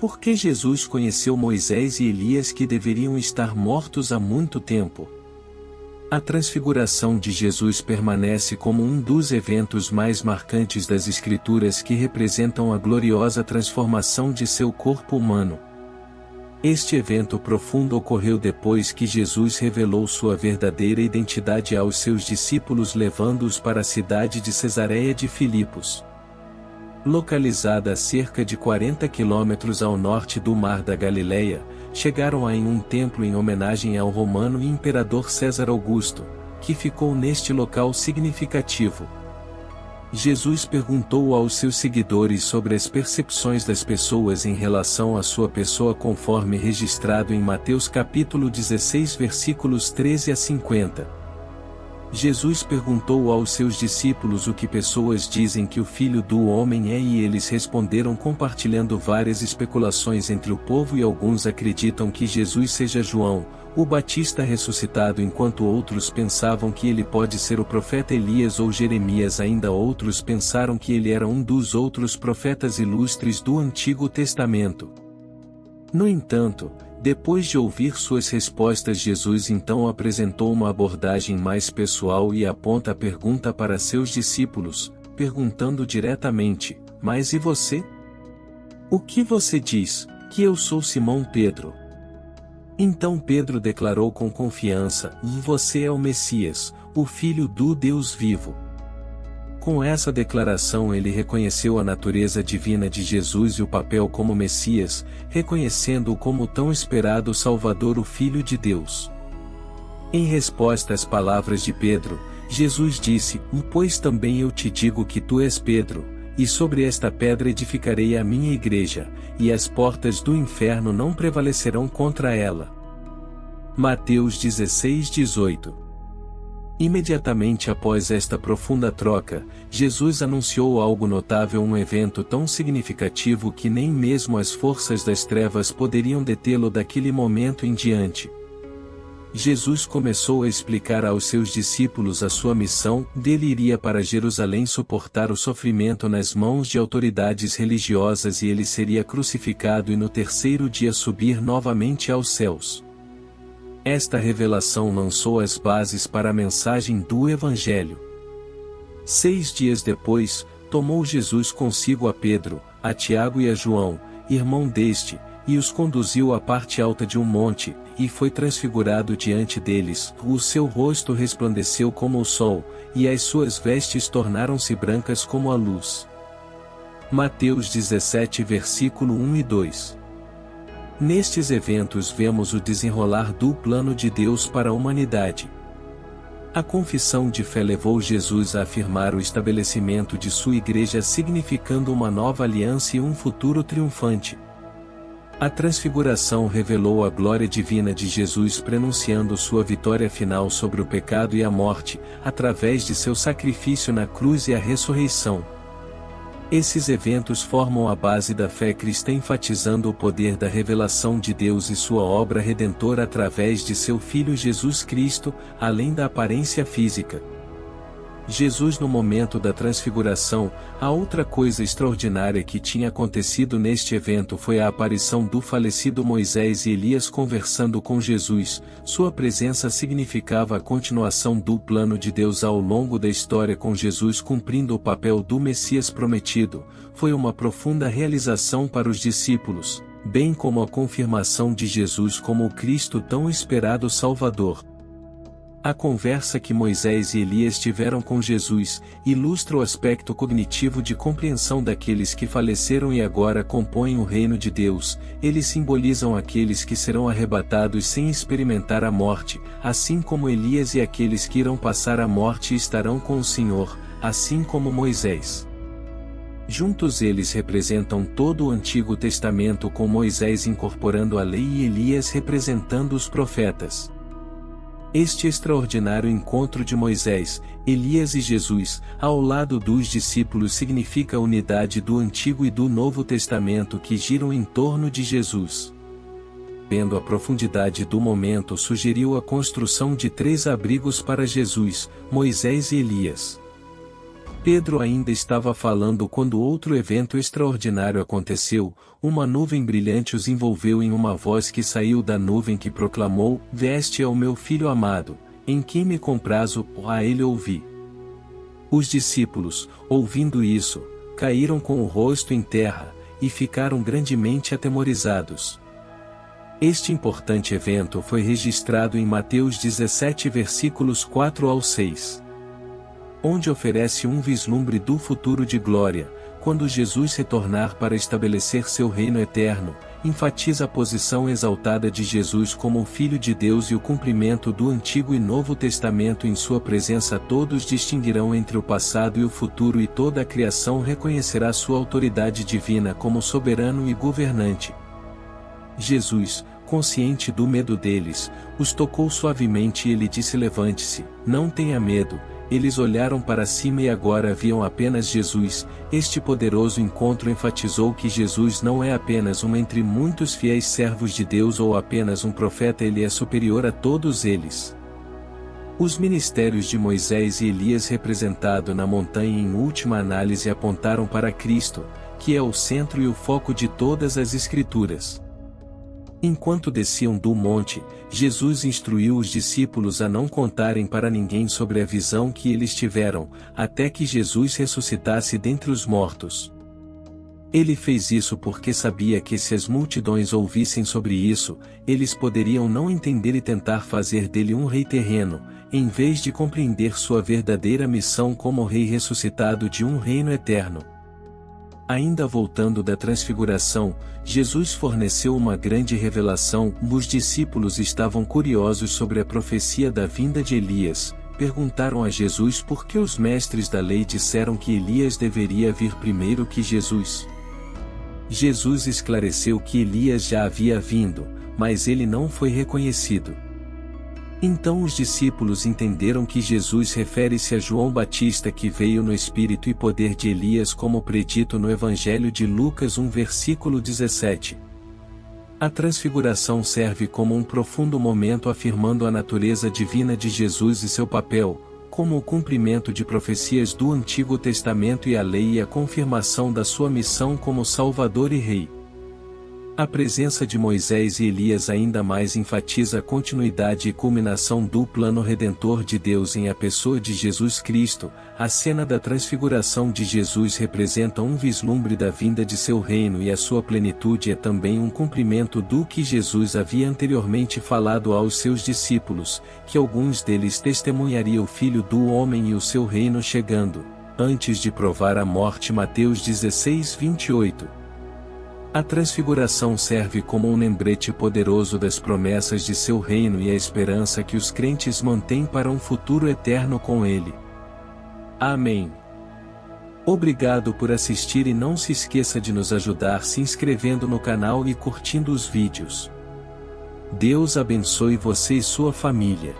Por que Jesus conheceu Moisés e Elias que deveriam estar mortos há muito tempo? A transfiguração de Jesus permanece como um dos eventos mais marcantes das Escrituras que representam a gloriosa transformação de seu corpo humano. Este evento profundo ocorreu depois que Jesus revelou sua verdadeira identidade aos seus discípulos, levando-os para a cidade de Cesareia de Filipos. Localizada a cerca de 40 quilômetros ao norte do Mar da Galileia, chegaram em um templo em homenagem ao romano imperador César Augusto, que ficou neste local significativo. Jesus perguntou aos seus seguidores sobre as percepções das pessoas em relação à sua pessoa, conforme registrado em Mateus capítulo 16 versículos 13 a 50. Jesus perguntou aos seus discípulos o que pessoas dizem que o Filho do Homem é, e eles responderam, compartilhando várias especulações entre o povo, e alguns acreditam que Jesus seja João, o Batista ressuscitado, enquanto outros pensavam que ele pode ser o profeta Elias ou Jeremias. Ainda outros pensaram que ele era um dos outros profetas ilustres do Antigo Testamento. No entanto, depois de ouvir suas respostas, Jesus então apresentou uma abordagem mais pessoal e aponta a pergunta para seus discípulos, perguntando diretamente: "Mas e você? O que você diz? Que eu sou Simão Pedro?" Então Pedro declarou com confiança: "Você é o Messias, o Filho do Deus vivo." Com essa declaração ele reconheceu a natureza divina de Jesus e o papel como Messias, reconhecendo-o como o tão esperado Salvador, o Filho de Deus. Em resposta às palavras de Pedro, Jesus disse: "Pois também eu te digo que tu és Pedro, e sobre esta pedra edificarei a minha igreja, e as portas do inferno não prevalecerão contra ela." Mateus 16:18. Imediatamente após esta profunda troca, Jesus anunciou algo notável, um evento tão significativo que nem mesmo as forças das trevas poderiam detê-lo daquele momento em diante. Jesus começou a explicar aos seus discípulos a sua missão. Ele iria para Jerusalém suportar o sofrimento nas mãos de autoridades religiosas, e ele seria crucificado e no terceiro dia subir novamente aos céus. Esta revelação lançou as bases para a mensagem do Evangelho. 6 dias depois, tomou Jesus consigo a Pedro, a Tiago e a João, irmão deste, e os conduziu à parte alta de um monte, e foi transfigurado diante deles. O seu rosto resplandeceu como o sol, e as suas vestes tornaram-se brancas como a luz. Mateus 17 versículo 1 e 2. Nestes eventos vemos o desenrolar do plano de Deus para a humanidade. A confissão de fé levou Jesus a afirmar o estabelecimento de sua igreja, significando uma nova aliança e um futuro triunfante. A transfiguração revelou a glória divina de Jesus, prenunciando sua vitória final sobre o pecado e a morte, através de seu sacrifício na cruz e a ressurreição. Esses eventos formam a base da fé cristã, enfatizando o poder da revelação de Deus e sua obra redentora através de seu Filho Jesus Cristo, além da aparência física. Jesus, no momento da transfiguração, a outra coisa extraordinária que tinha acontecido neste evento foi a aparição do falecido Moisés e Elias conversando com Jesus. Sua presença significava a continuação do plano de Deus ao longo da história, com Jesus cumprindo o papel do Messias prometido. Foi uma profunda realização para os discípulos, bem como a confirmação de Jesus como o Cristo tão esperado Salvador. A conversa que Moisés e Elias tiveram com Jesus ilustra o aspecto cognitivo de compreensão daqueles que faleceram e agora compõem o reino de Deus. Eles simbolizam aqueles que serão arrebatados sem experimentar a morte, assim como Elias, e aqueles que irão passar a morte e estarão com o Senhor, assim como Moisés. Juntos eles representam todo o Antigo Testamento, com Moisés incorporando a lei e Elias representando os profetas. Este extraordinário encontro de Moisés, Elias e Jesus, ao lado dos discípulos, significa a unidade do Antigo e do Novo Testamento que giram em torno de Jesus. Vendo a profundidade do momento, sugeriu a construção de 3 abrigos para Jesus, Moisés e Elias. Pedro ainda estava falando quando outro evento extraordinário aconteceu. Uma nuvem brilhante os envolveu em uma voz que saiu da nuvem que proclamou: "Este é o meu filho amado, em quem me comprazo, a ele ouvi." Os discípulos, ouvindo isso, caíram com o rosto em terra, e ficaram grandemente atemorizados. Este importante evento foi registrado em Mateus 17 versículos 4 ao 6. Onde oferece um vislumbre do futuro de glória, quando Jesus retornar para estabelecer seu reino eterno, enfatiza a posição exaltada de Jesus como o Filho de Deus e o cumprimento do Antigo e Novo Testamento em sua presença. Todos distinguirão entre o passado e o futuro, e toda a criação reconhecerá sua autoridade divina como soberano e governante. Jesus, consciente do medo deles, os tocou suavemente e ele disse: "Levante-se, não tenha medo." Eles olharam para cima e agora viam apenas Jesus. Este poderoso encontro enfatizou que Jesus não é apenas um entre muitos fiéis servos de Deus ou apenas um profeta, ele é superior a todos eles. Os ministérios de Moisés e Elias representado na montanha em última análise apontaram para Cristo, que é o centro e o foco de todas as Escrituras. Enquanto desciam do monte, Jesus instruiu os discípulos a não contarem para ninguém sobre a visão que eles tiveram, até que Jesus ressuscitasse dentre os mortos. Ele fez isso porque sabia que se as multidões ouvissem sobre isso, eles poderiam não entender e tentar fazer dele um rei terreno, em vez de compreender sua verdadeira missão como rei ressuscitado de um reino eterno. Ainda voltando da transfiguração, Jesus forneceu uma grande revelação. Os discípulos estavam curiosos sobre a profecia da vinda de Elias. Perguntaram a Jesus por que os mestres da lei disseram que Elias deveria vir primeiro que Jesus. Jesus esclareceu que Elias já havia vindo, mas ele não foi reconhecido. Então os discípulos entenderam que Jesus refere-se a João Batista, que veio no espírito e poder de Elias, como predito no Evangelho de Lucas 1 versículo 17. A transfiguração serve como um profundo momento afirmando a natureza divina de Jesus e seu papel, como o cumprimento de profecias do Antigo Testamento e a lei e a confirmação da sua missão como Salvador e Rei. A presença de Moisés e Elias ainda mais enfatiza a continuidade e culminação do plano redentor de Deus em a pessoa de Jesus Cristo. A cena da transfiguração de Jesus representa um vislumbre da vinda de seu reino, e a sua plenitude é também um cumprimento do que Jesus havia anteriormente falado aos seus discípulos, que alguns deles testemunharia o Filho do Homem e o seu reino chegando, antes de provar a morte. Mateus 16, 28. A transfiguração serve como um lembrete poderoso das promessas de seu reino e a esperança que os crentes mantêm para um futuro eterno com ele. Amém. Obrigado por assistir e não se esqueça de nos ajudar se inscrevendo no canal e curtindo os vídeos. Deus abençoe você e sua família.